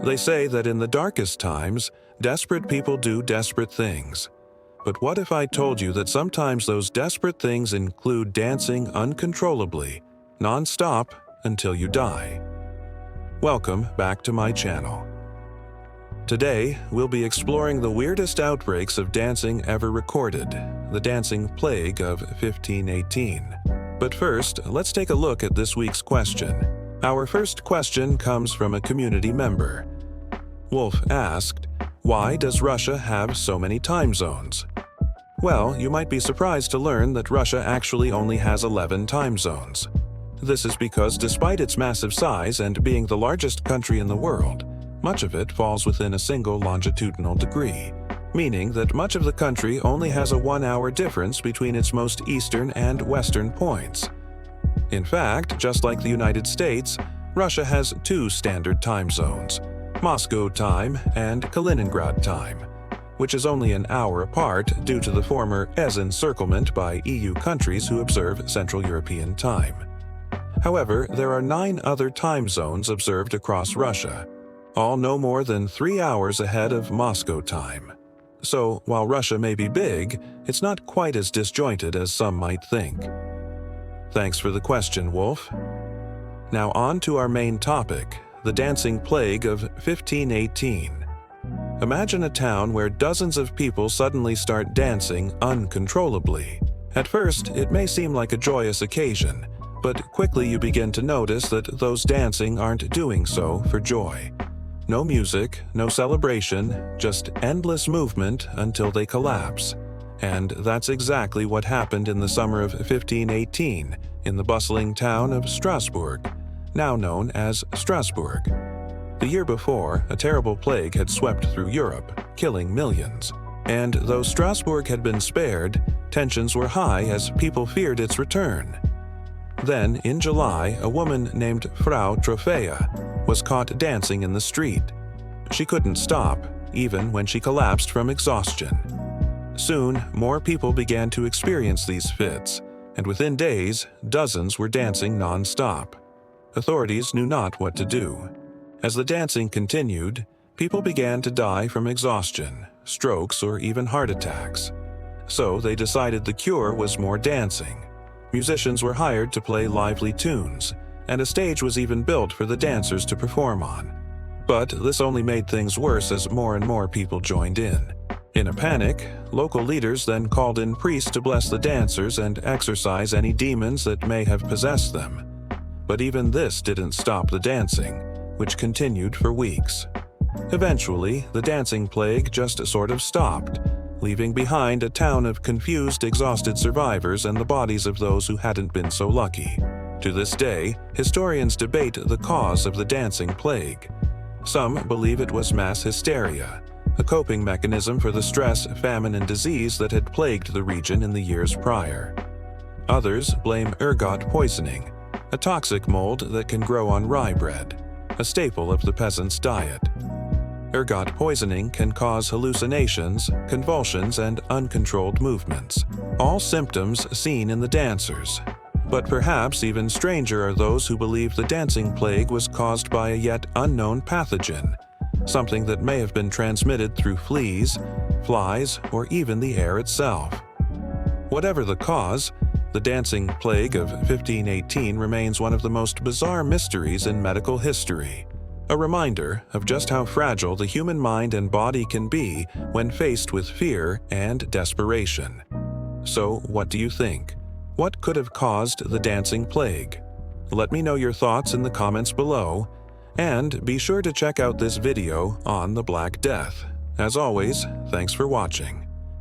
They say that in the darkest times, desperate people do desperate things. But what if I told you that sometimes those desperate things include dancing uncontrollably, non-stop, until you die? Welcome back to my channel. Today, we'll be exploring the weirdest outbreaks of dancing ever recorded, the dancing plague of 1518. But first, let's take a look at this week's question. Our first question comes from a community member. Wolf asked, "Why does Russia have so many time zones?" Well, you might be surprised to learn that Russia actually only has 11 time zones. This is because despite its massive size and being the largest country in the world, much of it falls within a single longitudinal degree, meaning that much of the country only has a 1-hour difference between its most eastern and western points. In fact, just like the United States, Russia has 2 standard time zones, Moscow time and Kaliningrad time, which is only an hour apart due to the former encirclement by EU countries who observe Central European time. However, there are 9 other time zones observed across Russia, all no more than 3 hours ahead of Moscow time. So, while Russia may be big, it's not quite as disjointed as some might think. Thanks for the question, Wolf. Now on to our main topic, the dancing plague of 1518. Imagine a town where dozens of people suddenly start dancing uncontrollably. At first, it may seem like a joyous occasion, but quickly you begin to notice that those dancing aren't doing so for joy. No music, no celebration, just endless movement until they collapse. And that's exactly what happened in the summer of 1518 in the bustling town of Strasbourg, now known as Strasbourg. The year before, a terrible plague had swept through Europe, killing millions. And though Strasbourg had been spared, tensions were high as people feared its return. Then, in July, a woman named Frau Trofea was caught dancing in the street. She couldn't stop, even when she collapsed from exhaustion. Soon, more people began to experience these fits, and within days, dozens were dancing non-stop. Authorities knew not what to do. As the dancing continued, people began to die from exhaustion, strokes, or even heart attacks. So they decided the cure was more dancing. Musicians were hired to play lively tunes, and a stage was even built for the dancers to perform on. But this only made things worse as more and more people joined in. In a panic, local leaders then called in priests to bless the dancers and exorcise any demons that may have possessed them. But even this didn't stop the dancing, which continued for weeks. Eventually, the dancing plague just sort of stopped, leaving behind a town of confused, exhausted survivors and the bodies of those who hadn't been so lucky. To this day, historians debate the cause of the dancing plague. Some believe it was mass hysteria, a coping mechanism for the stress, famine, and disease that had plagued the region in the years prior. Others blame ergot poisoning, a toxic mold that can grow on rye bread, a staple of the peasants' diet. Ergot poisoning can cause hallucinations, convulsions, and uncontrolled movements, all symptoms seen in the dancers. But perhaps even stranger are those who believe the dancing plague was caused by a yet unknown pathogen, something that may have been transmitted through fleas, flies, or even the air itself. Whatever the cause, the dancing plague of 1518 remains one of the most bizarre mysteries in medical history. A reminder of just how fragile the human mind and body can be when faced with fear and desperation. So, what do you think? What could have caused the dancing plague? Let me know your thoughts in the comments below, and be sure to check out this video on the Black Death. As always, thanks for watching.